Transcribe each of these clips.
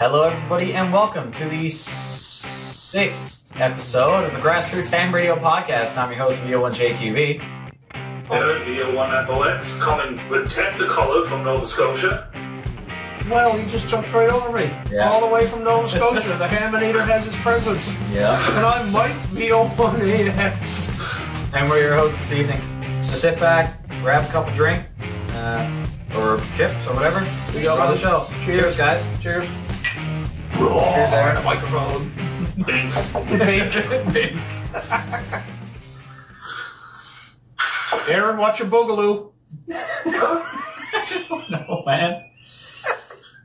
Hello, everybody, and welcome to the 6th episode of the Grassroots Ham Radio Podcast. I'm your host, VO1FOX. Hello, VD1NUQK coming with Technicolor from Nova Scotia. Well, he just jumped right over me. Yeah. All the way from Nova Scotia. The Haminator has his presence. Yeah. And I'm Mike, VO1AX. And we're your hosts this evening. So sit back, grab a cup of drink, or chips, or whatever. We go for the show. Cheers, guys. Cheers. Cheers, Aaron. The microphone. Bing. Bing. Aaron, watch your boogaloo. No, man.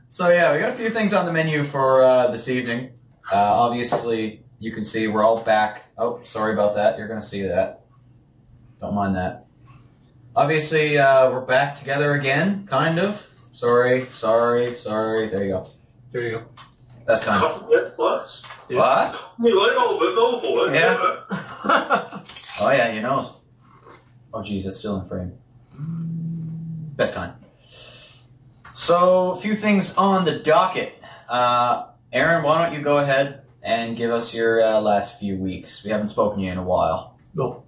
So yeah, we got a few things on the menu for this evening. Obviously, you can see we're all back. Oh, sorry about that. You're going to see that. Don't mind that. Obviously, we're back together again, kind of. Sorry. There you go. There you go. That's kind of... Plus. What? We like all of it, go for it. Yeah. Oh yeah, you know. Oh geez, it's still in frame. Best kind. So, a few things on the docket. Aaron, why don't you go ahead and give us your last few weeks? We haven't spoken to you in a while. No.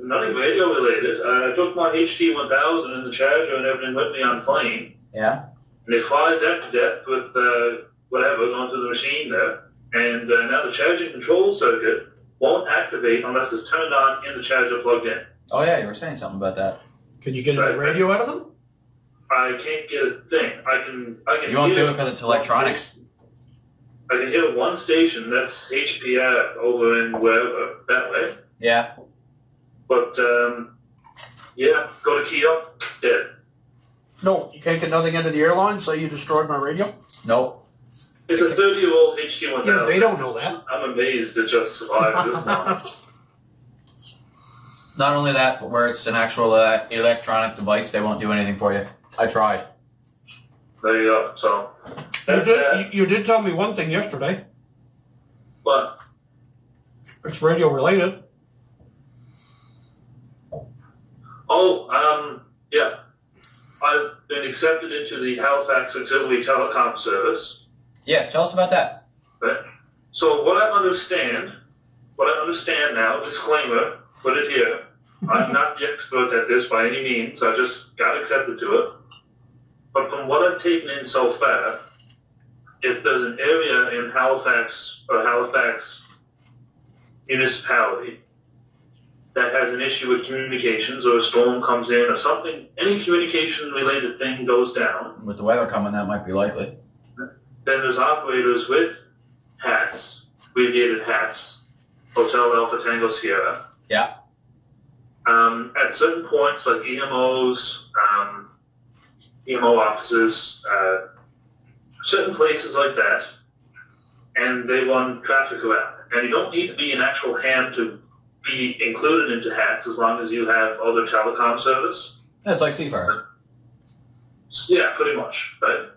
Nothing radio related. I took my HD1000 and the charger and everything with me on plane. Yeah? And they fired that to death with whatever going to the machine there. And now the charging control circuit won't activate unless it's turned on and the charger plugged in. Oh yeah, you were saying something about that. Can you get the radio out of them? I can't get a thing. I can. You won't do it because it's electronics. I can hear one station, that's HPR over in wherever, that way. Yeah. But, yeah, go to key up, dead. No, you can't get nothing into the airline, so you destroyed my radio? Nope. It's a 30-year-old HD1000. Yeah, they don't know that. I'm amazed it just survived this long. Not only that, but where it's an actual electronic device, they won't do anything for you. I tried. There you go, so... That's that. You did tell me one thing yesterday. What? It's radio related. Oh, yeah. I've been accepted into the Halifax Auxiliary Telecom Service. Yes, tell us about that. Right? So what I understand now, disclaimer, put it here, I'm not the expert at this by any means, I just got accepted to it. But from what I've taken in so far, if there's an area in Halifax or Halifax municipality that has an issue with communications or a storm comes in or something, any communication-related thing goes down. With the weather coming, that might be likely. Then there's operators with hats, abbreviated hats, Hotel Alpha Tango Sierra. Yeah. At certain points, like EMOs, EMO offices, certain places like that, and they run traffic around. And you don't need to be an actual ham to be included into hats as long as you have other telecom service. Yeah, it's like Seafire. Yeah, pretty much, right?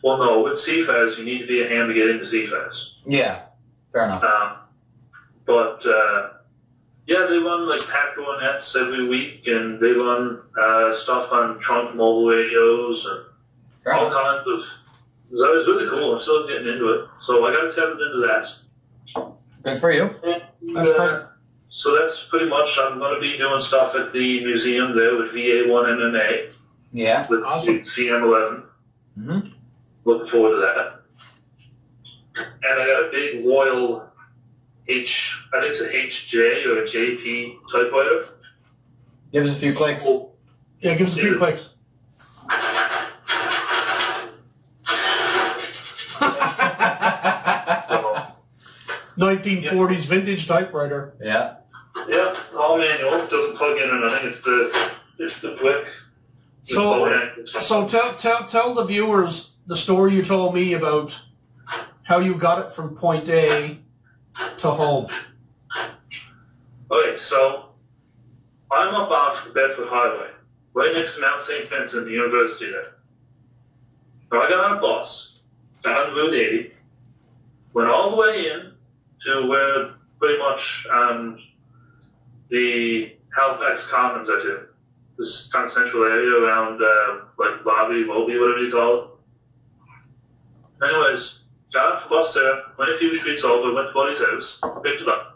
Well, no, with CFAS, you need to be a ham to get into CFAS. Yeah, fair enough. Yeah, they run like backdoor nets every week, and they run stuff on trunk mobile radios and all kinds of... So it was really cool. I'm still getting into it. So I got accepted into that. Good for you. And, That's great. so that's pretty much, I'm going to be doing stuff at the museum there with VA1NNA. Yeah. With Awesome. CM11. Mm-hmm. Looking forward to that. And I got a big Royal I think it's a HJ or a JP typewriter. Give us a few clicks. Yeah, give us a few clicks. 1940s vintage typewriter. Yeah. Yeah, all manual. It doesn't plug in or anything. It's the brick. So tell the viewers the story you told me about how you got it from point A to home. Okay, so I'm up off the Bedford Highway, right next to Mount St. Vincent, the university there. So I got on a bus down Route 80, went all the way in to where pretty much the Halifax Commons are to. this town central area around, like Bobby, Moby, whatever you call it. Anyways, got off the bus there, went a few streets over, went to Buddy's house, picked it up.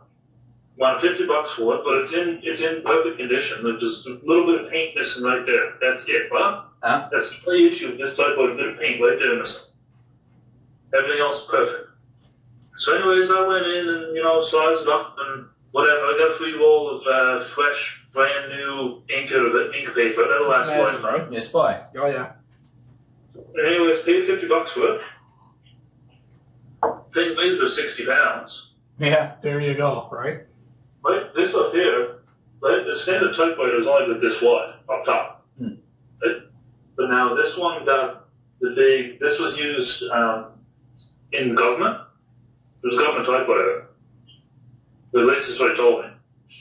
Wanted $50 for it, but it's in perfect condition. There's just a little bit of paint missing right there. That's it. Well, that's the only issue with this type of bit of paint right there missing. Everything else is perfect. So anyways, I went in and, you know, sized it up and whatever. I got a free roll of fresh, brand new ink paper. That'll last a lifetime. Yes, boy. Oh, yeah. And anyways, paid $50 for it. Thing weighs about 60 pounds. Yeah. There you go, right? Right, this up here, right, the standard typewriter is only this wide up top. Right? But now this one got the big, this was used in government. It was a government typewriter. At least that's what he told me.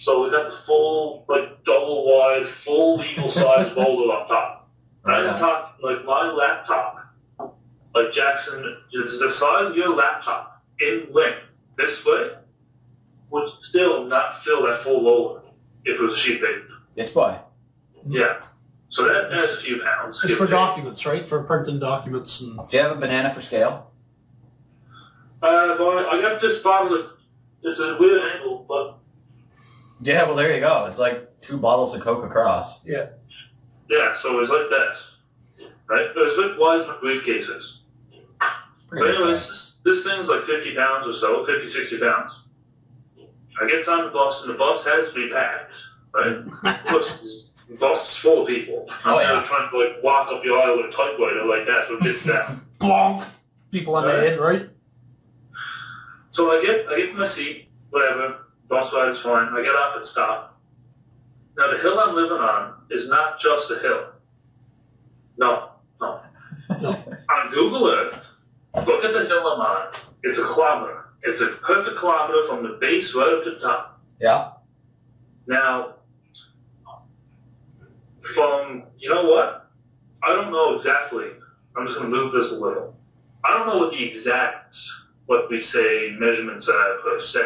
So we got the full, like, double wide, full legal size folder up top. Right on top, like my laptop, like Jackson, the size of your laptop in length this way would still not fill that full roller if it was a sheet paper. Yes, boy. Yeah. So that adds a few pounds. It's for documents, right? For printing documents. And Do you have a banana for scale? Well, I got this bottle of, it's a weird angle, but... Yeah, well, there you go. It's like 2 bottles of Coke across. yeah. Yeah, so it's like that. Right? It was a bit wide for briefcases. But anyways, this thing's like 50 pounds or so, 50, 60 pounds. I get on the bus, and the bus has to be packed, right? The bus is full of people. I'm not trying to like walk up the aisle with a typewriter like that so it fits down. Bonk! People on the head, right? So I get to my seat, whatever, bus ride's fine. I get off and stop. Now the hill I'm living on is not just a hill. No. On Google Earth, look at the hill I'm on. It's a kilometer. It's a perfect kilometer from the base right up to the top. Yeah. Now, you know what? I don't know exactly. I'm just going to move this a little. I don't know what the exact, what we say, measurements are per se.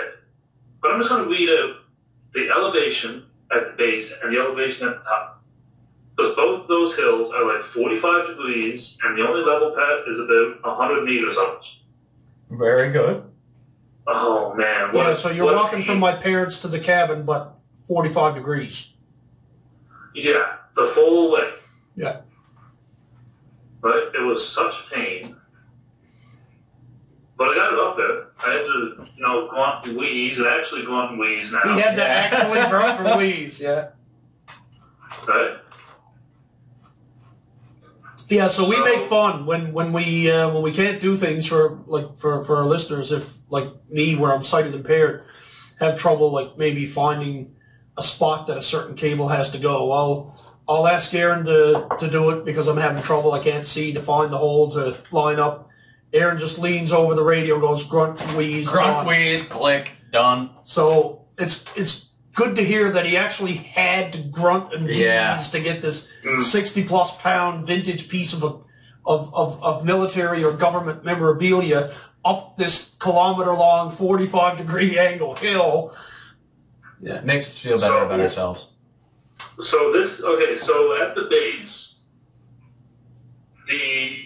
But I'm just going to read out the elevation at the base and the elevation at the top. Because both those hills are like 45 degrees, and the only level pad is about 100 meters up. Very good. Oh, man. Yeah, so you're walking from my parents to the cabin, but 45 degrees. Yeah, the full way. Yeah. But it was such pain. But I got it up there. I had to, grunt and wheeze, and actually grunt and wheeze now. He had to actually grunt and wheeze, yeah. Right? Yeah, so we make fun when we can't do things for our listeners. If like me, where I'm sighted impaired, have trouble like maybe finding a spot that a certain cable has to go. I'll ask Aaron to do it because I'm having trouble. I can't see to find the hole to line up. Aaron just leans over the radio and goes grunt, wheeze, wheeze, click, done. So it's good to hear that he actually had to grunt and wheeze to get this 60-plus pound vintage piece of military or government memorabilia up this kilometer-long, 45-degree angle hill. Yeah, it makes us feel better about ourselves. So at the base, the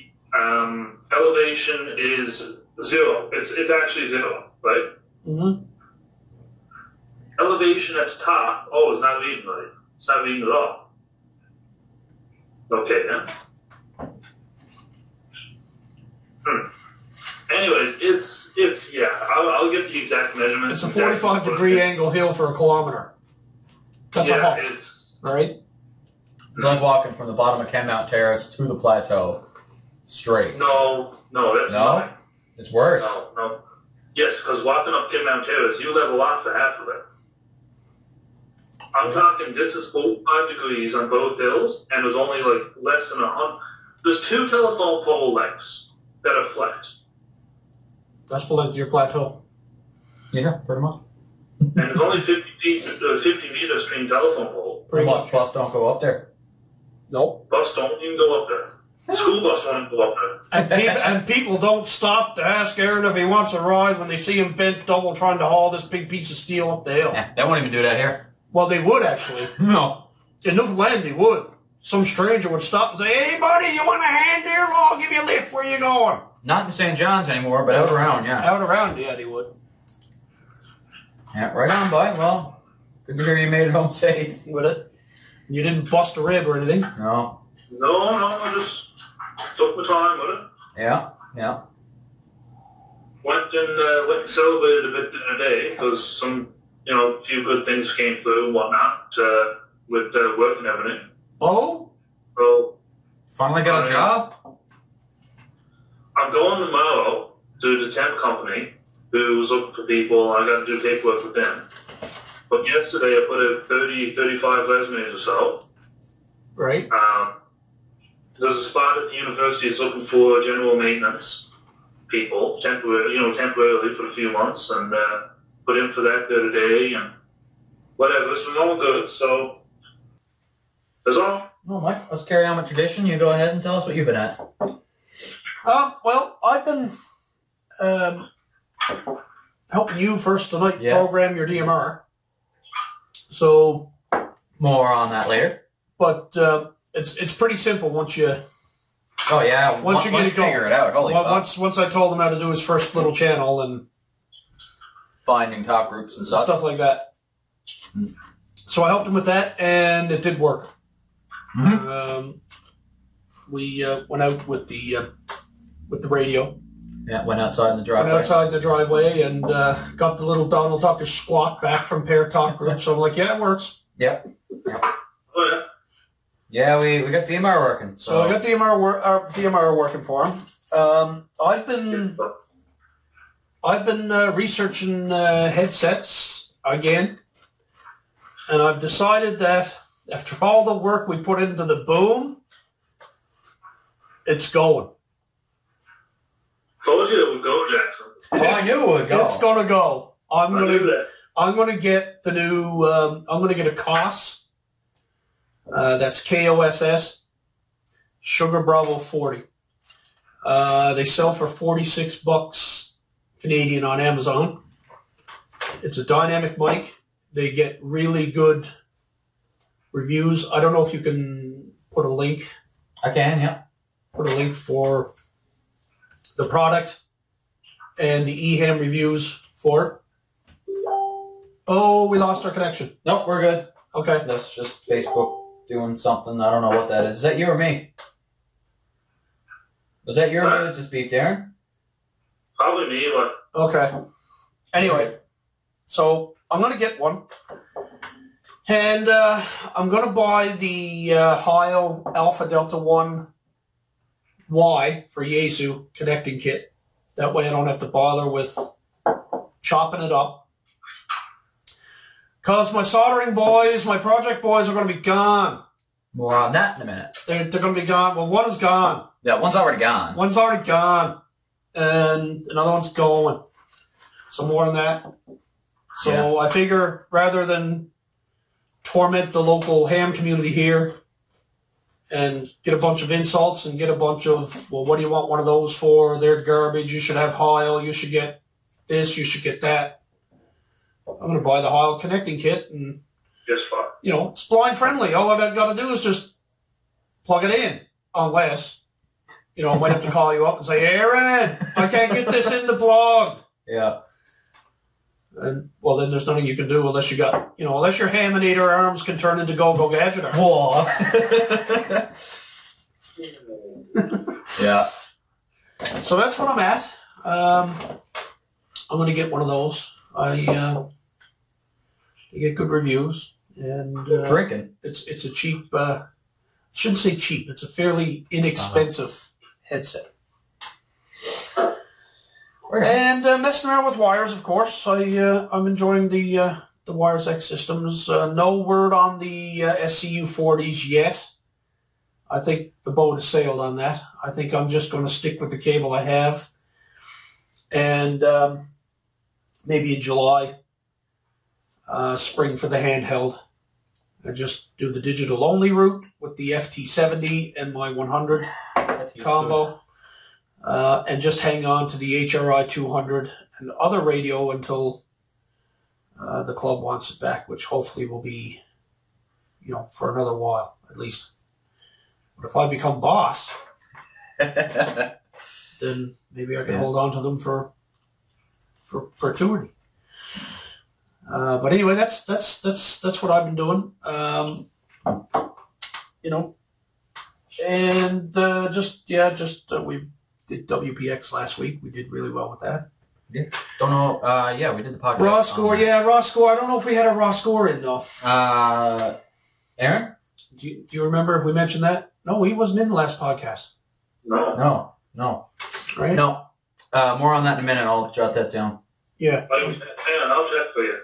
elevation is 0. It's actually 0, right? Mm-hmm. Elevation at the top, it's not reading right. It's not reading at all. Okay, then. Anyways, I'll get the exact measurement. It's a 45-degree angle hill for a kilometer. That's a hump, right? It's like walking from the bottom of Kenmount Terrace to the plateau, straight. No, that's not. It's worse. No. Yes, because walking up Kenmount Terrace, you level off for half of it. I'm talking, this is 45 degrees on both hills, and there's only like less than 100. There's 2 telephone pole lengths that are flat. That's the length of your plateau. Yeah, pretty much. And there's only 50 meters between telephone pole. Pretty much. Bus don't go up there. Nope. Bus don't even go up there. School bus won't go up there. And people don't stop to ask Aaron if he wants a ride when they see him bent double trying to haul this big piece of steel up the hill. They won't even do that here. Well, they would actually. No. In Newfoundland, they would. Some stranger would stop and say, "Hey, buddy, you want a hand here? Well, I'll give you a lift. Where you going?" Not in St. John's anymore, but out around, yeah. Out around, yeah, they would. Yeah, right on, boy. Well, good to hear you made it home safe. With it. You didn't bust a rib or anything? No. No, I just took my time with it. Yeah. Went and celebrated a bit today because some, a few good things came through and whatnot with work and everything. Oh? So Finally got a job? I'm going tomorrow to the temp company who was looking for people. I got to do paperwork with them. But yesterday I put out 35 resumes or so. Right. There's a spot at the university that's looking for general maintenance people, temporarily for a few months, and put in for that the other day and whatever. It's been all good, so that's all. Well, Mike, let's carry on with tradition. You go ahead and tell us what you've been at. Well, I've been helping you first tonight program your DMR. So more on that later. But it's pretty simple once you. Oh yeah, once you get it going, figure it out. Holy fuck. Once I told him how to do his first little channel and finding top groups and stuff like that. Mm. So I helped him with that, and it did work. Mm-hmm. We went out with the radio. Yeah, went outside in the driveway. Went outside in the driveway and got the little Donald Duckish squawk back from pair top group. So I'm like, yeah, it works. Yep. Oh, yeah. Yeah, we got DMR working. So I got DMR working for him. I've been researching headsets again, and I've decided that after all the work we put into the boom, it's going. Told you it would go, Jackson. Oh, I knew it would go. It's gonna go. I'm gonna get the new. I'm gonna get a COS. That's KOSS, Sugar Bravo 40. They sell for $46 Canadian on Amazon. It's a dynamic mic. They get really good reviews. I don't know if you can put a link. I can, yeah. Put a link for the product and the EHAM reviews for it. Oh, we lost our connection. Nope, we're good. Okay. That's just Facebook doing something. I don't know what that is. Is that you or me? Was that your me that just beeped, Darren? Probably me, but... Okay. Anyway, so I'm going to get one. And I'm going to buy the Heil Alpha Delta 1 Y for Yaesu connecting kit. That way I don't have to bother with chopping it up. Because my soldering boys, my project boys are going to be gone. More on that in a minute. They're going to be gone. Well, one is gone. Yeah, one's already gone. One's already gone. And another one's going. So more on that. So I figure rather than torment the local ham community here and get a bunch of insults and get a bunch of, well, what do you want one of those for? They're garbage. You should have Heil. You should get this. You should get that. I'm going to buy the Heil connecting kit and, it's blind friendly. All I've got to do is just plug it in. Unless, I might have to call you up and say, Aaron, I can't get this in the blog. Yeah. And, well, then there's nothing you can do unless you got, unless your Haminator arms can turn into Go-Go Gadget arms. Whoa. Yeah. So that's what I'm at. I'm going to get one of those. They get good reviews. And drinking. It's a cheap, shouldn't say cheap, it's a fairly inexpensive headset. And messing around with wires, of course. I'm enjoying the Wires X systems. No word on the SCU 40s yet. I think the boat has sailed on that. I think I'm just going to stick with the cable I have. And maybe in July, spring for the handheld. I just do the digital only route with the FT70 and my 100 combo. And just hang on to the HRI 200 and other radio until the club wants it back, which hopefully will be for another while at least. But if I become boss, then maybe I can hold on to them for perpetuity. But anyway, that's what I've been doing. And we did WPX last week. We did really well with that. Yeah. Don't know. We did the podcast. Raw score. Raw score. I don't know if we had a raw score in though. Aaron, do you remember if we mentioned that? No, he wasn't in the last podcast. No. Right? No. More on that in a minute. I'll jot that down. Yeah. Hang on, I'll check for you.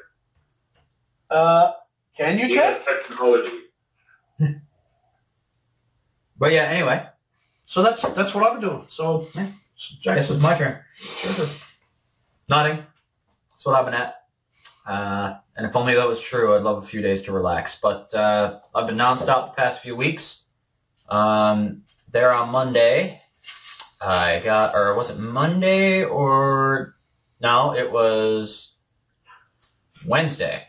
Can you check? Technology. But yeah, anyway. So that's what I've been doing. So Jackson, this is my turn. Sure. Nothing. That's what I've been at. And if only that was true, I'd love a few days to relax. But I've been nonstop the past few weeks. There on Monday, was it Monday or... No, it was Wednesday.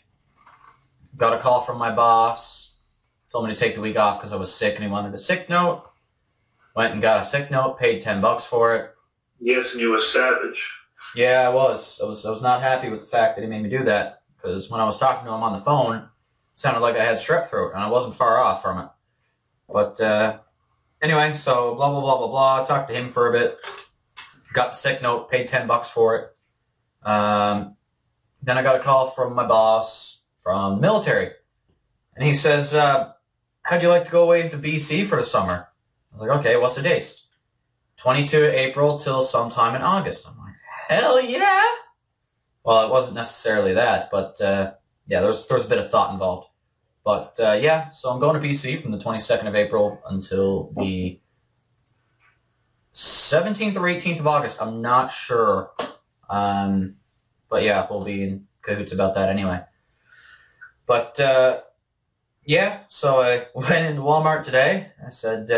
Got a call from my boss. Told me to take the week off because I was sick and he wanted a sick note. Went and got a sick note, paid $10 for it. Yes, and you were savage. Yeah, I was. I was not happy with the fact that he made me do that because when I was talking to him on the phone, it sounded like I had strep throat and I wasn't far off from it. But anyway, so blah, blah, blah, blah, blah. Talked to him for a bit. Got the sick note, paid $10 for it. Then I got a call from my boss from the military. And he says, how'd you like to go away to BC for the summer? I was like, okay, what's the dates? 22 April till sometime in August. I'm like, hell yeah! Well, it wasn't necessarily that, but there was a bit of thought involved. But so I'm going to BC from the 22nd of April until the 17th or 18th of August. I'm not sure. But yeah, we'll be in cahoots about that anyway. But so I went into Walmart today. I said,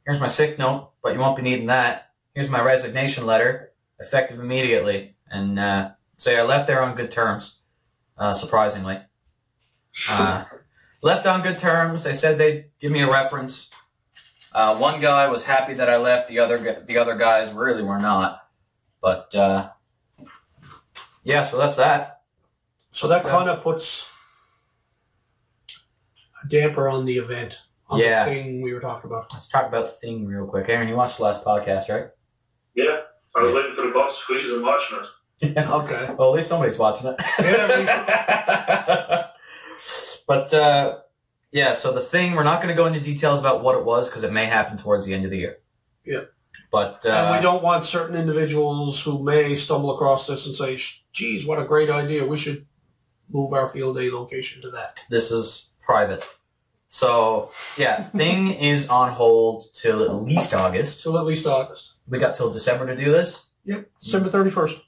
here's my sick note, but you won't be needing that. Here's my resignation letter, effective immediately. And say I left there on good terms, surprisingly. Left on good terms. They said they'd give me a reference. One guy was happy that I left. The other guys really were not. But so that's that. So that kind of puts a damper on the event. On the thing we were talking about. Let's talk about Thing real quick. Aaron, you watched the last podcast, right? Yeah. I was waiting for the box to freeze and watching it. Yeah. Okay. Well, at least somebody's watching it. Yeah. But, so the Thing, we're not going to go into details about what it was because it may happen towards the end of the year. Yeah. But and we don't want certain individuals who may stumble across this and say, geez, what a great idea. We should move our field day location to that. This is private. So, Thing is on hold till at least August. We got till December to do this? Yep, December 31st.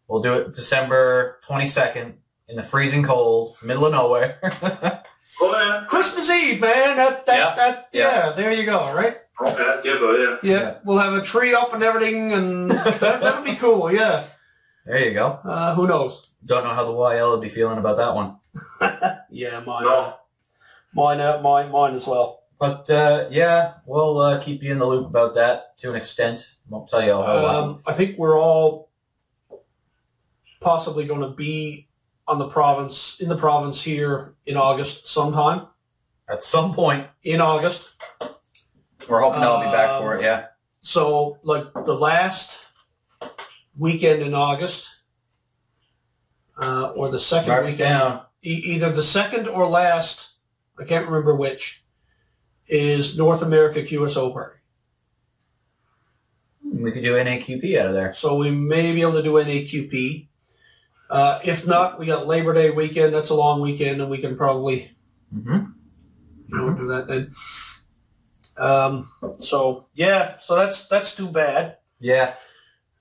We'll do it December 22nd in the freezing cold, middle of nowhere. Christmas Eve, man. There you go, right? Okay, yeah. We'll have a tree up and everything, and that'll be cool, yeah. There you go. Who knows? Don't know how the YL would be feeling about that one. Yeah, mine as well. But, we'll keep you in the loop about that to an extent. Won't tell you a whole lot. I think we're all possibly going to be in the province here in August sometime. At some point. In August. We're hoping I'll be back for it, yeah. So, like, the last weekend in August, or the second weekend. Down. Either the second or last, I can't remember which, is North America QSL party. We could do NAQP out of there. So we may be able to do NAQP. If not, we got Labor Day weekend. That's a long weekend, and we can probably do that then. So that's too bad. Yeah.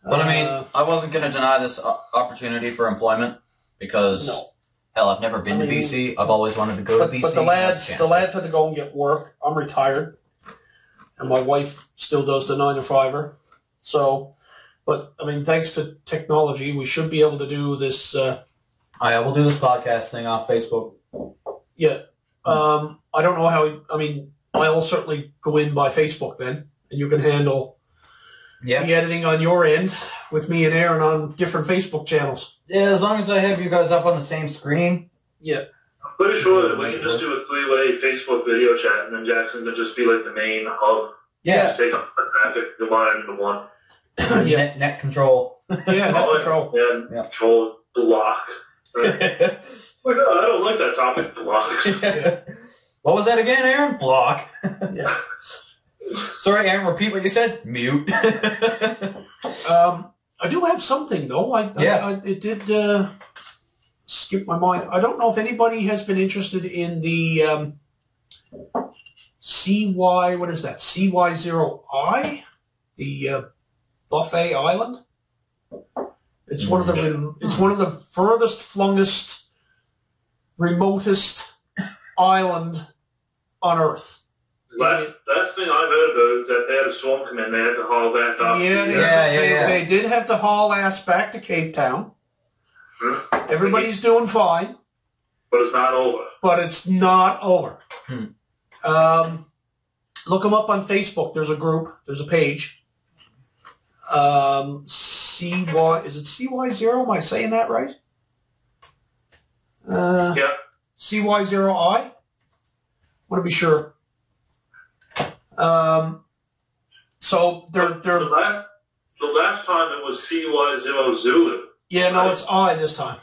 But I mean, I wasn't going to deny this opportunity for employment because, hell, I've never been to BC. I've always wanted to go to BC. But the lads had to go and get work. I'm retired, and my wife still does the 9-to-5er. So, but I mean, thanks to technology, we should be able to do this. We'll do this podcast thing off Facebook. Yeah. I don't know how. I mean, I'll certainly go in by Facebook then, and you can handle the editing on your end with me and Aaron on different Facebook channels. Yeah, as long as I have you guys up on the same screen. Yeah. I'm pretty sure that we can just do a 3-way Facebook video chat, and then Jackson can just be like the main hub. Yeah. Just take up the traffic, combine into one. Net control. Yeah, net control. Yeah, control block. Oh my God, I don't like that topic, block. What was that again, Aaron? Block. Yeah. Sorry, Aaron, repeat what you said. Mute. I do have something, though. It did skip my mind. I don't know if anybody has been interested in the what is that? CY0I? The Buffet Island? It's one of the furthest flungest, remotest island on Earth. Last thing I've heard about is that they had a storm come in, they had to haul back up. They did have to haul ass back to Cape Town. Everybody's doing fine. But it's not over. But it's not over. Look them up on Facebook. There's a group. There's a page. Is it CY0? Am I saying that right? Yeah. CY0I? Want to be sure. So they're the last time it was CY0 Zulu. Yeah, no, it's I this time.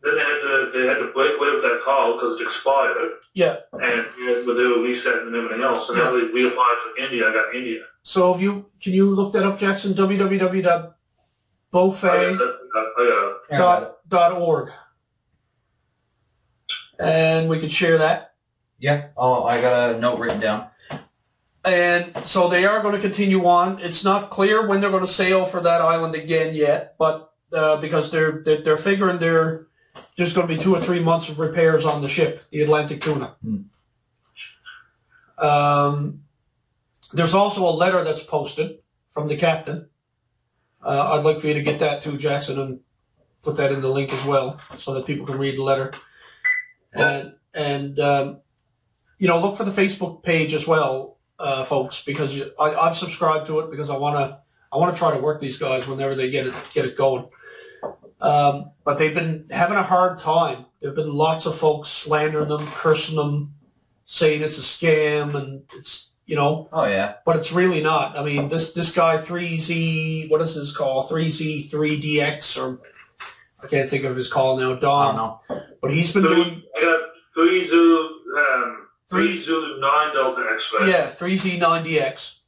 Then they had to break away with that call because it expired. Yeah. And they were resetting and everything else. And now they reapplied for India. I got India. So can you look that up, Jackson? www.buffet.org. And we can share that. Yeah. Oh, I got a note written down. And so they are going to continue on. It's not clear when they're going to sail for that island again yet, but because they're figuring there's going to be 2 or 3 months of repairs on the ship, the Atlantic Tuna. There's also a letter that's posted from the captain. I'd like for you to get that too, Jackson, and put that in the link as well so that people can read the letter. And look for the Facebook page as well, folks, because I've subscribed to it because I want to try to work these guys whenever they get it going. But they've been having a hard time. There have been lots of folks slandering them, cursing them, saying it's a scam, and it's, Oh, yeah. But it's really not. I mean, this guy, 3Z, what is his call? 3Z3DX, or I can't think of his call now, Don. I don't know. But he's been doing... I got 3 Zulu 9 Delta X. Right? Yeah, 3Z9DX.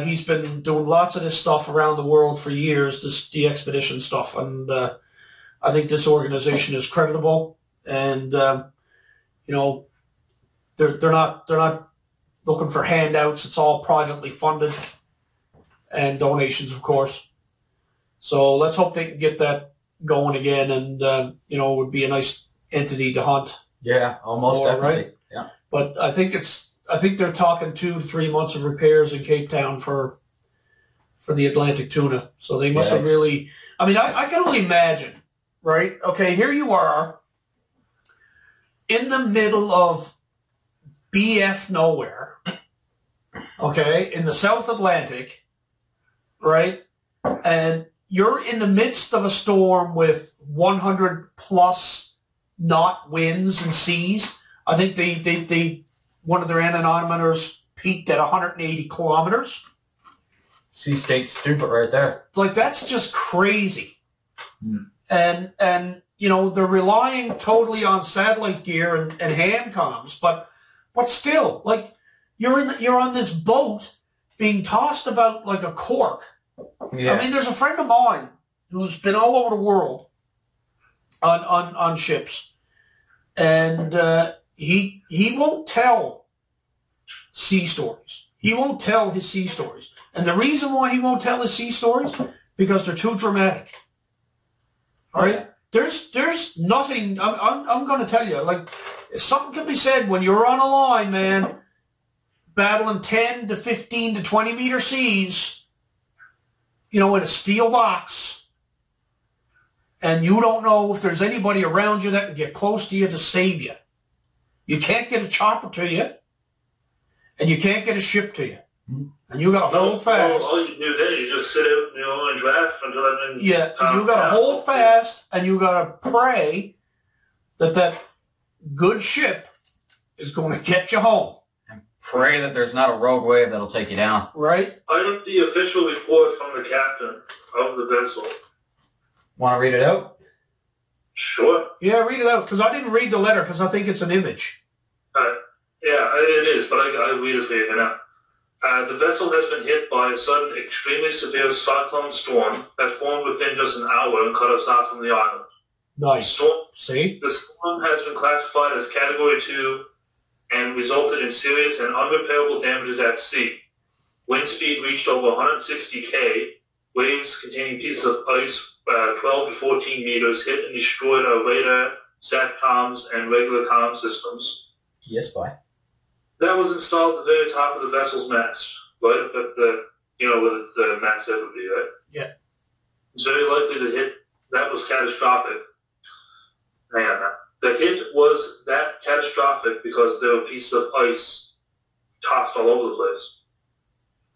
He's been doing lots of this stuff around the world for years, the expedition stuff, and I think this organization is creditable, and they're not looking for handouts. It's all privately funded, and donations, of course. So let's hope they can get that going again, and it would be a nice entity to hunt. Yeah, almost definitely. Right? Yeah. But I think they're talking 2 to 3 months of repairs in Cape Town for the Atlantic Tuna. So they must have really... I mean, I can only imagine, right? Okay, here you are in the middle of BF nowhere, okay, in the South Atlantic, right? And you're in the midst of a storm with 100-plus knot winds and seas. I think they one of their anemometers peaked at 180 kilometers. Sea state stupid right there. Like, that's just crazy. And they're relying totally on satellite gear and hand comms, but still, like, you're on this boat being tossed about like a cork. Yeah. I mean, there's a friend of mine who's been all over the world on ships, and he won't tell sea stories. He won't tell his sea stories. And the reason why he won't tell his sea stories, because they're too dramatic. All right? There's nothing, I'm going to tell you, like, something can be said when you're on a line, man, battling 10 to 15 to 20 meter seas, in a steel box, and you don't know if there's anybody around you that can get close to you to save you. You can't get a chopper to you, and you can't get a ship to you. And you got to hold fast. All you do then is just sit out, and draft until that thing. Yeah, and you got to hold fast, and you got to pray that good ship is going to get you home. And pray that there's not a rogue wave that'll take you down. Right? I have the official report from the captain of the vessel. Want to read it out? Sure. Yeah, read it out, because I didn't read the letter, because I think it's an image. Yeah, it is, but I read it for you now. The vessel has been hit by a sudden, extremely severe cyclone storm that formed within just an hour and cut us off from the island. Nice. See? The storm has been classified as Category 2 and resulted in serious and unrepairable damages at sea. Wind speed reached over 160 km. Waves containing pieces of ice 12 to 14 meters hit and destroyed our radar, SATCOMs, and regular comm systems. Yes, boy. That was installed at the very top of the vessel's mast, right up at the, where the mast head would be, right? Yeah. It's very likely the hit, that was catastrophic. Hang on now. The hit was that catastrophic because there were pieces of ice tossed all over the place.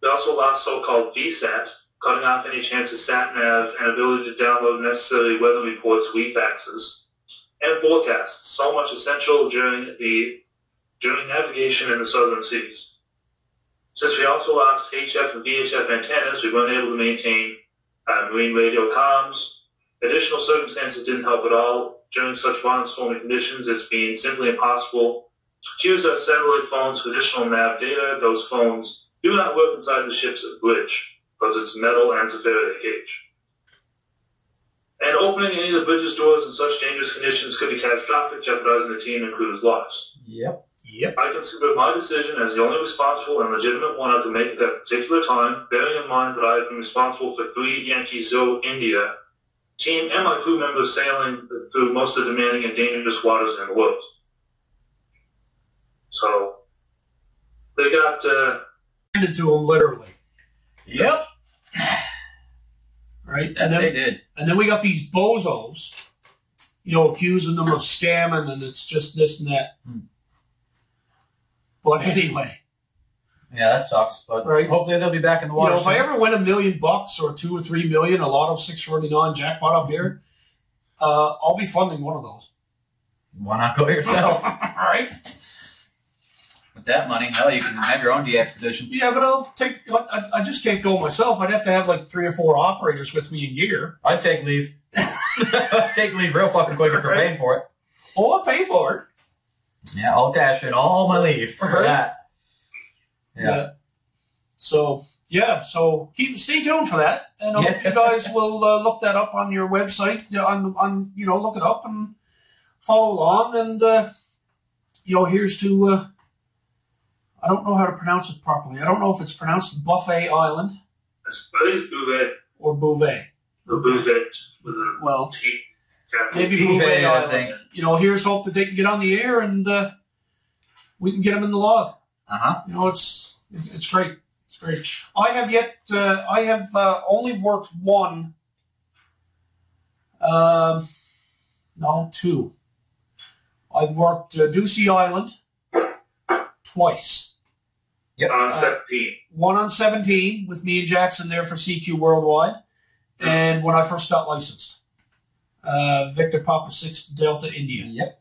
They also lost so-called VSAT, cutting off any chance of sat-nav and ability to download necessary weather reports, faxes, and forecasts, so much essential during navigation in the southern seas. Since we also lost HF and VHF antennas, we weren't able to maintain marine radio comms. Additional circumstances didn't help at all. During such violent stormy conditions, it's been simply impossible to use our satellite phones for additional nav data. Those phones do not work inside the ship's bridge because it's metal and it's a Faraday cage. And opening any of the bridge's doors in such dangerous conditions could be catastrophic, jeopardizing the team and crew's lives. Yep. I consider my decision as the only responsible and legitimate one I could make at that particular time, bearing in mind that I have been responsible for 3 Yankee Zero India team and my crew members sailing through most of the demanding and dangerous waters in the world. So, they got handed to them literally. Yep. Right? That they did. And then we got these bozos, accusing them of scamming, and it's just this and that. But anyway. Yeah, that sucks. But right. Hopefully they'll be back in the water. If I ever win $1 million or $2 or $3 million, a lot of 649 jackpot up here, I'll be funding one of those. Why not go yourself? Right? With that money, hell, you can have your own de-expedition. Yeah, but I just can't go myself. I'd have to have like 3 or 4 operators with me in gear. I'd take leave. Take leave real fucking quick if you're paying for it. Oh, I'll pay for it. Yeah, I'll cash in all my leave for that. Yeah. So stay tuned for that, and I hope you guys will look that up on your website. Look it up and follow along. And here's to I don't know how to pronounce it properly. I don't know if it's pronounced Buffet Island. I think it's Bouvet. Or Bouvet. The Bouvet with a T. Maybe Bouvet Island. I think. Here's hope that they can get on the air and we can get them in the log. It's great. It's great. I have only worked one. No, 2. I've worked Ducey Island twice. Yep. On 17. One on 17 with me and Jackson there for CQ Worldwide. And when I first got licensed. Victor Papa 6 Delta India. Yep.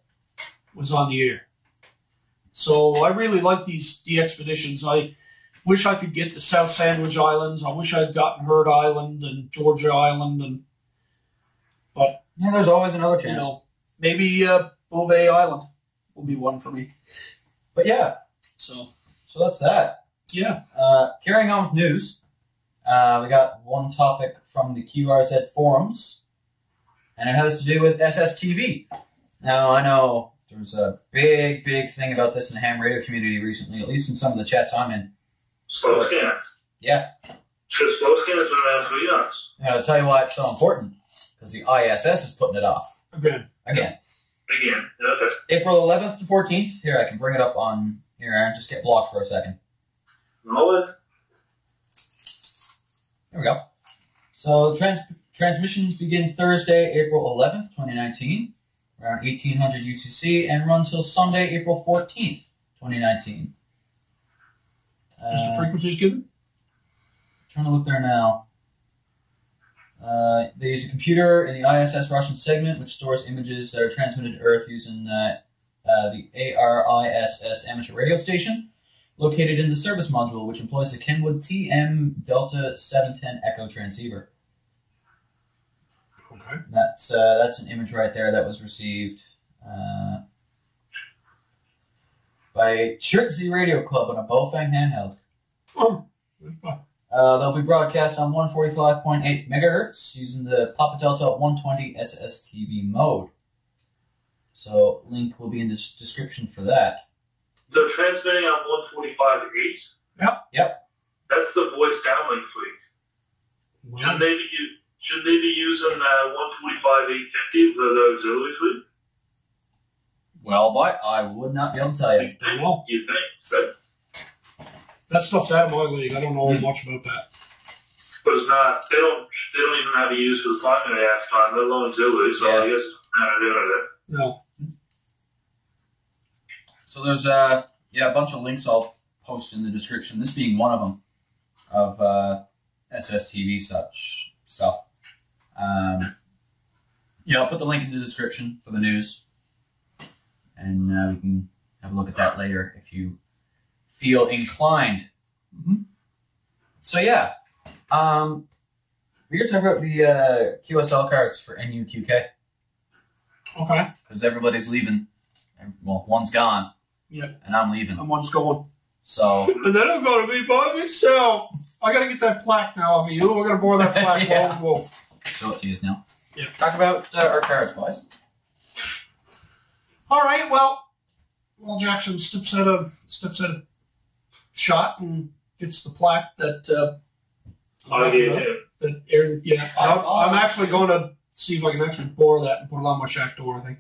Was on the air. So I really like these expeditions. I wish I could get to South Sandwich Islands. I wish I'd gotten Heard Island and Georgia Island. But there's always another chance. Maybe Bouvet Island will be one for me. But yeah. So that's that. Yeah. Carrying on with news, we got one topic from the QRZ forums, and it has to do with SSTV. Now, I know there's a big thing about this in the ham radio community recently, at least in some of the chats I'm in. Slow scan. Yeah. Sure, slow scan has been around for years. And I'll tell you why it's so important, because the ISS is putting it off. Again. Okay. April 11th to 14th. Here, I can bring it up on here, Aaron. Just get blocked for a second. No. There we go. So transmissions begin Thursday, April 11th, 2019. around 1800 UTC, and run till Sunday, April 14th, 2019. Is the frequencies given? Trying to look there now. They use a computer in the ISS Russian segment, which stores images that are transmitted to Earth using the ARISS amateur radio station, located in the service module, which employs the Kenwood TM Delta 710 Echo transceiver. Okay. That's an image right there that was received by Chertsey Radio Club on a Bofang handheld. Oh, that's fine. They'll be broadcast on 145.8 megahertz using the Papa Delta 120 SSTV mode. So, link will be in the description for that. They're transmitting on 145.8? Yep. That's the voice downlink fleet. Wow. Should they be using 145.850 for the auxiliary fleet? Well, boy, I would not be able to tell you. You think? But That stuff's out of my league. I don't know much about that. it's not. They don't even have it used for the primary half time, let alone auxiliary. So I guess it's not doing it. No. So there's a bunch of links I'll post in the description. This being one of them of SSTV such stuff. I'll put the link in the description for the news, and we can have a look at that later if you feel inclined. Mm-hmm. So we're going to talk about the QSL cards for NUQK. Okay. Because everybody's leaving. Well, one's gone. Yep. And I'm leaving. And one's going. So. And then I'm going to be by myself. I got to get that plaque now off of you. We're going to bore that plaque. Yeah. Wolf. Show it to you now. Yeah. Talk about our cards, boys. All right. Well, Jackson steps at a shot and gets the plaque that. That Aaron. Yeah. I'm actually going to see if I can actually bore that and put it on my shack door, I think.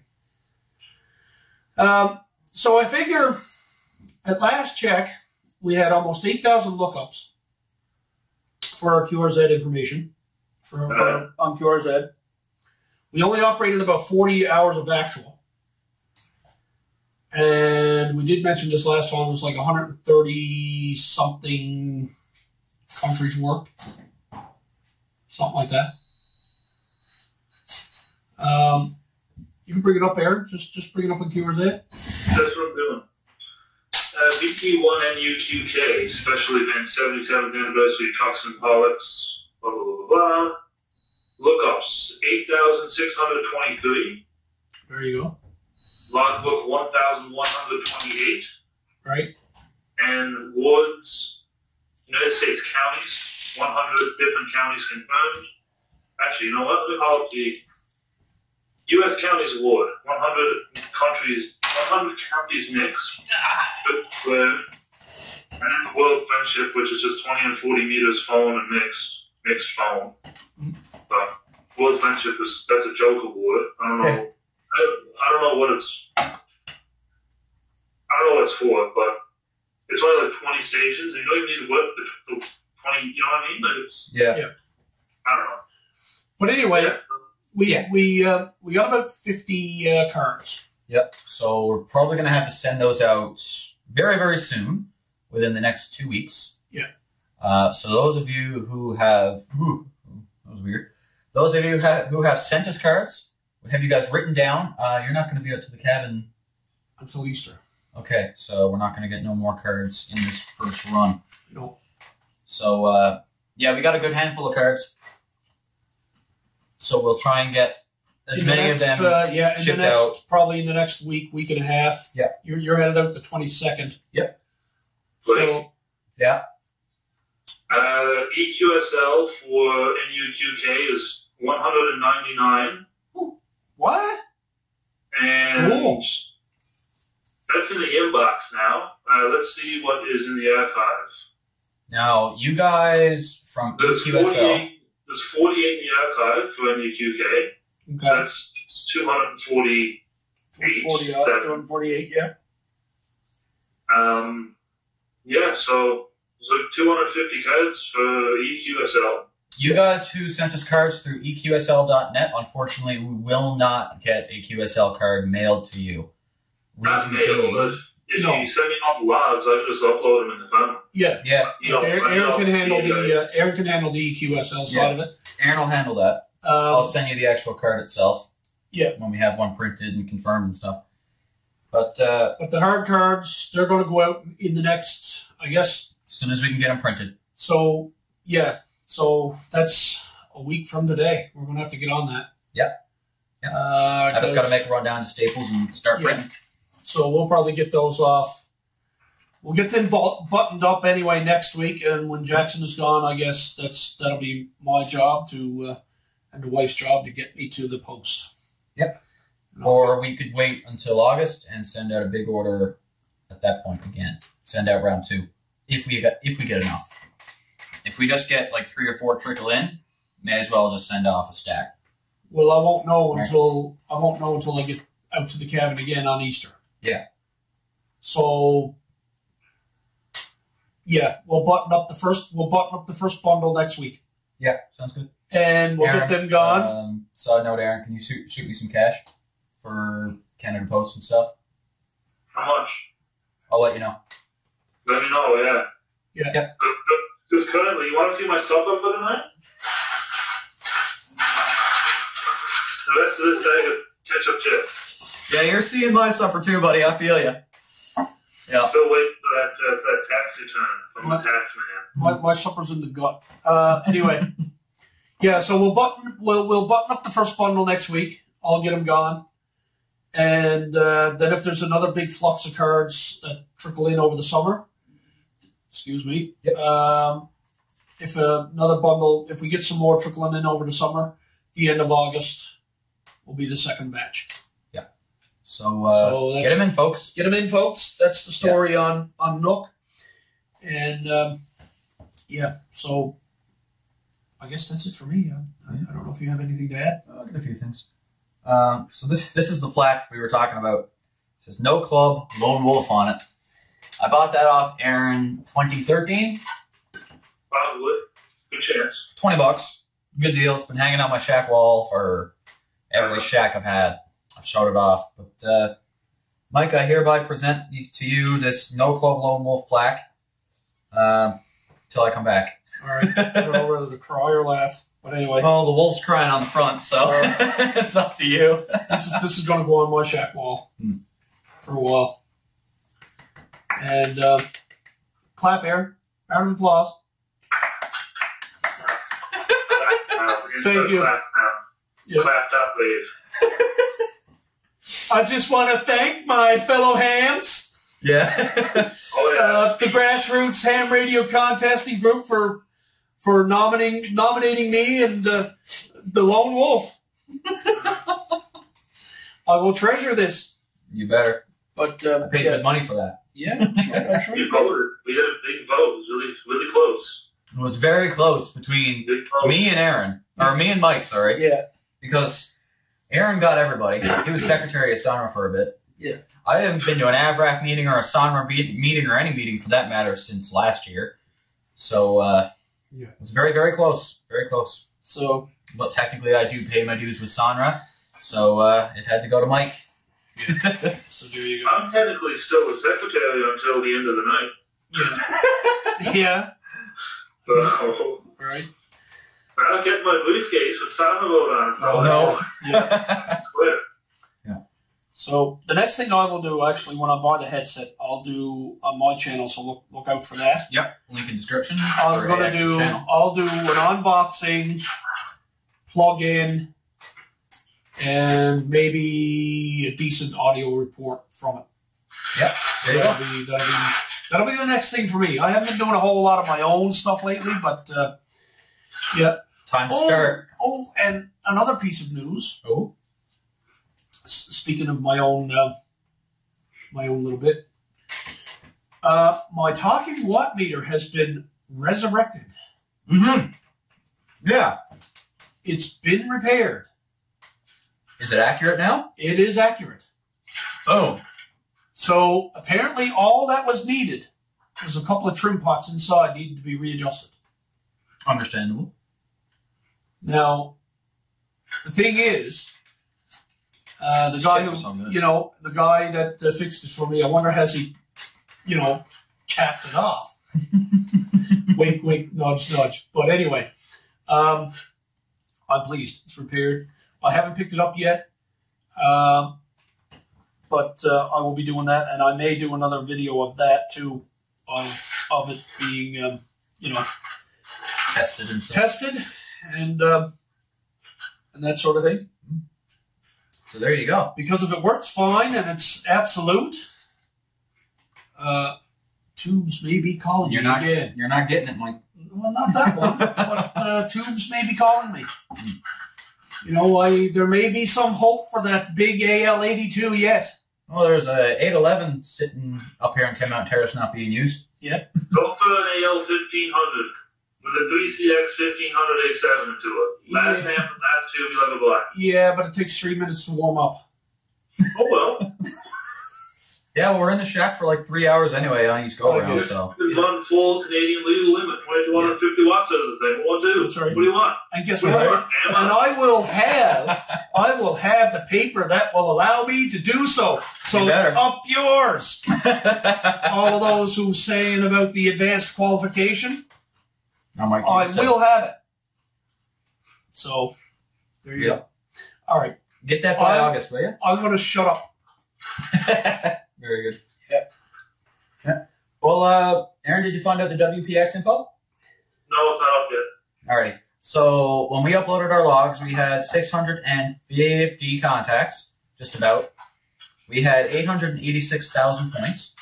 So I figure at last check, we had almost 8,000 lookups for our QRZ information on QRZ. We only operated about 40 hours of actual. And we did mention this last time, it was like 130-something countries worked. Something like that. You can bring it up, Aaron. Just bring it up on QRZ. That's what I'm doing. VD1NUQK, special event 77th anniversary trucks and pilots, blah, blah, blah, blah. Lookups, 8,623. There you go. Logbook, 1,128. Right. And wards, United States counties, 100 different counties confirmed. Actually, you know what? We call it the U.S. Counties Award, 100 counties mixed. And then World Friendship, which is just 20 and 40 meters phone and mixed phone. But World Friendship that's a joke award. I don't know. I don't know what it's for, but it's only like 20 stations, and you don't even need to work the 20. You know what I mean? But it's I don't know. But anyway. We got about 50 cards. Yep. So we're probably going to have to send those out very, very soon, within the next 2 weeks. Yeah. So those of you who have, that was weird. Those of you who have sent us cards, we have you guys written down. You're not going to be out to the cabin until Easter. Okay. So we're not going to get no more cards in this first run. No. So we got a good handful of cards. So we'll try and get as many of them shipped out. Probably in the next week and a half. Yeah. You're headed out the 22nd. Yep. So, yeah. EQSL for NUQK is 199. What? And cool. That's in the inbox now. Let's see what is in the archive. Now, you guys from EQSL... There's 48 in the archive for NUQK. Okay. So it's 248. 248, yeah. So there's like 250 cards for EQSL. You guys who sent us cards through eqsl.net, unfortunately, we will not get a QSL card mailed to you. Not mailed, but if you send me off logs, I can just upload them in the phone. Yeah. Aaron can handle the EQSL side of it. Aaron will handle that. I'll send you the actual card itself. Yeah. When we have one printed and confirmed and stuff. But the hard cards, they're going to go out in the next, I guess. As soon as we can get them printed. So, yeah. So that's a week from today. We're going to have to get on that. Yeah. I just got to make a run down to Staples and start printing. So we'll probably get those off. We'll get them buttoned up anyway next week. And when Jackson is gone, I guess that'll be my job and the wife's job to get me to the post. Yep. Or we could wait until August and send out a big order at that point again. Send out round 2 if we get enough. If we just get like 3 or 4 trickle in, may as well just send off a stack. Well, I won't know until I get out to the cabin again on Easter. Yeah. So yeah, we'll button up the first bundle next week. Yeah, sounds good. And we'll get them gone. Side note, Aaron, can you shoot me some cash for Canada Post and stuff? How much? I'll let you know. Let me know, yeah. Yeah. Yep. Just currently, you want to see my supper for tonight? The rest of this bag of ketchup chips. Yeah, you're seeing my supper too, buddy. I feel you. Yeah. Still waiting for that tax return from the tax man. My supper's in the gut. Anyway, yeah. So we'll button up the first bundle next week. I'll get them gone, and then if there's another big flux of cards that trickle in over the summer, excuse me. Yep. If we get some more trickling in over the summer, the end of August will be the second batch. Yeah. So get them in, folks. Get them in, folks. That's the story on Nook. And, so I guess that's it for me. I don't know if you have anything to add. I'll get a few things. So this is the plaque we were talking about. It says No Club, Lone Wolf on it. I bought that off Aaron 2013. Probably. Good chance. $20. Good deal. It's been hanging on my shack wall for every shack I've had. I've showed it off. But, Mike, I hereby present to you this No Club Lone Wolf plaque till I come back. All right. I don't know whether to cry or laugh. But anyway. Well, the wolf's crying on the front, so it's up to you. This is going to go on my shack wall for a while. And clap, Aaron. Round of applause. Thank you. Clapped up, please. I just want to thank my fellow hams. Yeah. The Grassroots Ham Radio Contesting Group for nominating me and the Lone Wolf. I will treasure this. You better. But I paid good money for that. Yeah, sure. We voted. We had a big vote. It was really, really close. It was very close between me and Aaron. Or me and Mike, sorry. Yeah. Because Aaron got everybody. He was secretary of Sonra for a bit. Yeah. I haven't been to an AVRAC meeting or a Sonra meeting or any meeting for that matter since last year. So, it was very, very close. Very close. So, but technically I do pay my dues with Sonra, so it had to go to Mike. Yeah. So there you go. I'm technically still the secretary until the end of the night. Yeah. So, right. I'll get my briefcase with Sonra vote on it. Oh, no. Yeah. It's clear. Yeah. So the next thing I will do, actually, when I buy the headset, I'll do on my channel, so look out for that. Yep. Link in description. I'll do an unboxing, plug in, and maybe a decent audio report from it. Yep. So that'll be the next thing for me. I haven't been doing a whole lot of my own stuff lately, but yeah. Time to start. Oh, and another piece of news. Oh. Speaking of my own little bit, my talking watt meter has been resurrected. Mm-hmm. Yeah. It's been repaired. Is it accurate now? It is accurate. Oh. So apparently all that was needed was a couple of trim pots inside needed to be readjusted. Understandable. Now, the thing is, the guy who, the guy that fixed it for me, I wonder has he, capped it off? Wink, wink, nudge, nudge. But anyway, I'm pleased it's repaired. I haven't picked it up yet, but I will be doing that, and I may do another video of that too, of it being, tested and that sort of thing. So there you go. Because if it works fine and it's absolute, Tubes may be calling me again. You're not getting it, Mike. Well, not that one, but Tubes may be calling me. There may be some hope for that big AL82 yet. Well, there's a 811 sitting up here in Catamount Terrace not being used. Yeah. Go for an AL1500 with a 3CX 1500A7 into it. Last tube, you'll have a black. Yeah, but it takes 3 minutes to warm up. Oh, well. Yeah, well, we're in the shack for like 3 hours anyway on each go-around, so. You can run full Canadian legal limit, 2250 watts out of the thing. What do? That's right. What do you want? And guess what? And I will have the paper that will allow me to do so. So up yours. All those who saying about the advanced qualification, I will have it. So there you go. All right. Get that by August, will you? I'm going to shut up. Very good. Yeah. Well, Aaron, did you find out the WPX info? No, it's not up yet. Alrighty. So when we uploaded our logs, we had 650 contacts, just about. We had 886,000 points.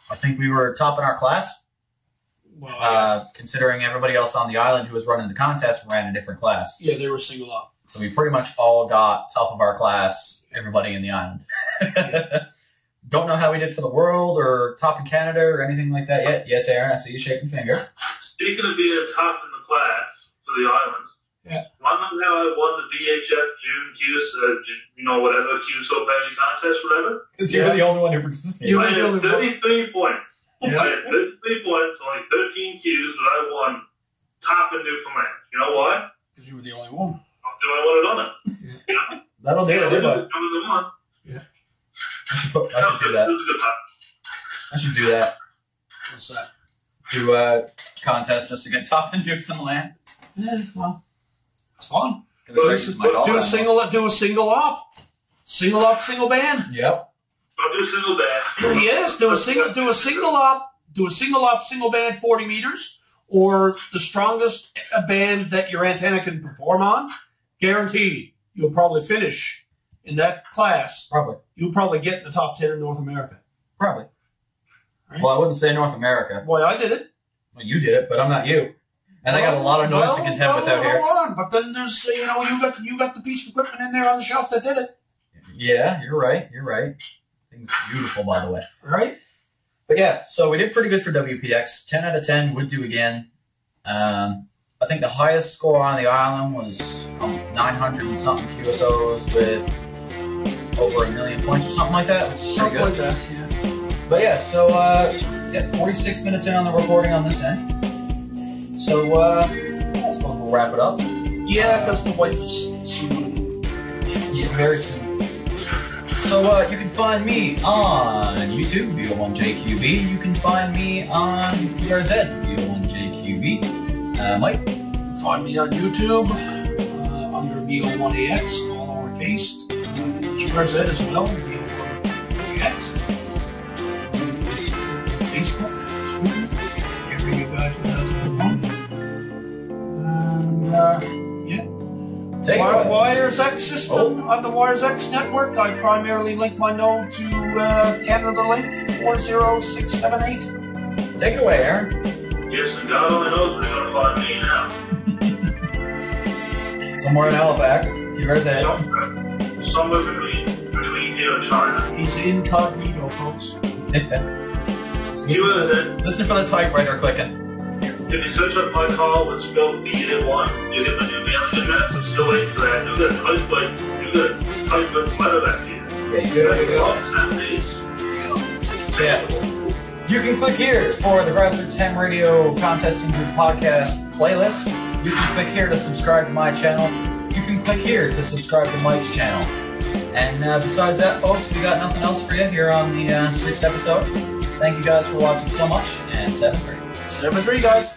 I think we were top in our class. Well, considering everybody else on the island who was running the contest ran a different class. Yeah, they were single up. So we pretty much all got top of our class, everybody in the island. Don't know how we did for the world or top in Canada or anything like that yet. Yes, Aaron, I see you shaking finger. Speaking of being top in the class for the island, remember how I won the VHF June whatever QSL Baby contest, whatever? Because you were the only one who participated. I had 33 points. Yeah. I had 33 points, only 13 Qs, but I won top in Newfoundland. You know why? Because you were the only one. I'm doing what I done it. Yeah. That'll do it. Yeah. I should do that. I should do that. What's that? Do a contest just to get top in Newfoundland. Yeah, well, it's fun. Do a single op. Single up, single band. Yep. I'll do single band. Yes, do a single op, single band 40 meters, or the strongest band that your antenna can perform on. Guaranteed, you'll probably finish in that class. Probably. You'll probably get in the top 10 in North America. Probably. Right? Well, I wouldn't say North America. Boy, I did it. Well, you did it, but I'm not you. And I got a lot of noise to contend with out here. Hold on, but then there's, you got the piece of equipment in there on the shelf that did it. Yeah, you're right. Thing's beautiful, by the way. Right? But yeah, so we did pretty good for WPX. 10 out of 10 would do again. I think the highest score on the island was 900 and something QSOs with over 1 million points or something like that. Which is pretty good. Like that, yeah. But yeah, so 46 minutes in on the recording on this end. So I suppose we'll wrap it up. Yeah, because the wife is soon. Yeah, very soon. So you can find me on YouTube, VO1JQB. You can find me on QRZ, VO1JQB. Mike? You can find me on YouTube under VO1AX, all lowercase. QRZ as well, VO1AX. Facebook, Twitter, Area Guy 2001. And yeah. Wires X system on the Wires X network. I primarily link my node to Canada Link 40678. Take it away, Aaron. Yes, and God only knows where they're going to find me now. Somewhere in Halifax. QRZ. Somewhere between here and China. He's incognito, folks. Listen for the typewriter clicking. If you search up my call with spelled VD1, you get my new mailing address. I'm still waiting for that. You got a typewriter letter back here. Yeah, you see So yeah. You can click here for the Grassroots Ham Radio Contesting Group Podcast. playlist. You can click here to subscribe to my channel. You can click here to subscribe to Mike's channel. And besides that, folks, we got nothing else for you here on the 6th episode. Thank you guys for watching so much, and 7-3. 7-3, guys.